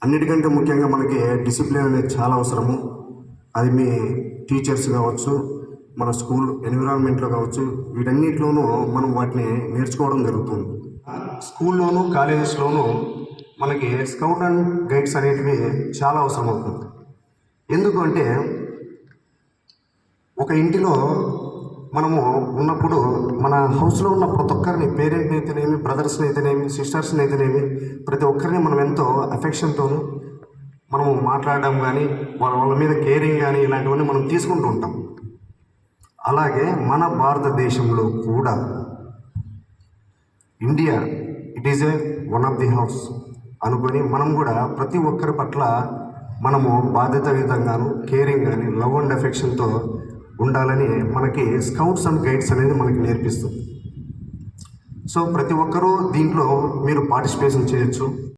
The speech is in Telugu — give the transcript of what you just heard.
అన్నిటికంటే ముఖ్యంగా మనకి డిసిప్లిన్ అనేది చాలా అవసరము. అది మీ టీచర్స్ కావచ్చు, మన స్కూల్ ఎన్విరాన్మెంట్లో కావచ్చు, వీటన్నిటిలోనూ మనం వాటిని నేర్చుకోవడం జరుగుతుంది. స్కూల్లోనూ కాలేజెస్లోనూ మనకి స్కౌట్ అండ్ గైడ్స్ అనేటివి చాలా అవసరం అవుతుంది. ఎందుకంటే ఒక ఇంటిలో మనము ఉన్నప్పుడు మన హౌస్లో ఉన్న ప్రతి ఒక్కరిని, పేరెంట్ని అయితేనేమి, బ్రదర్స్ని అయితేనేమి, సిస్టర్స్ని అయితేనేమి, ప్రతి ఒక్కరిని మనం ఎంతో అఫెక్షన్తోనూ మనము మాట్లాడడం కానీ, వాళ్ళ మీద కేరింగ్ కానీ ఇలాంటివన్నీ మనం తీసుకుంటూ ఉంటాం. అలాగే మన భారతదేశంలో కూడా India it is a one of the house అనుకొని మనం కూడా ప్రతి ఒక్కరి పట్ల మనము బాధ్యతాయుతంగాను, కేరింగ్ కానీ, లవ్ అండ్ అఫెక్షన్తో ఉండాలని మనకి స్కౌట్స్ అండ్ గైడ్స్ అనేది మనకి నేర్పిస్తుంది. సో ప్రతి ఒక్కరూ దీంట్లో మీరు పార్టిసిపేషన్ చేయొచ్చు.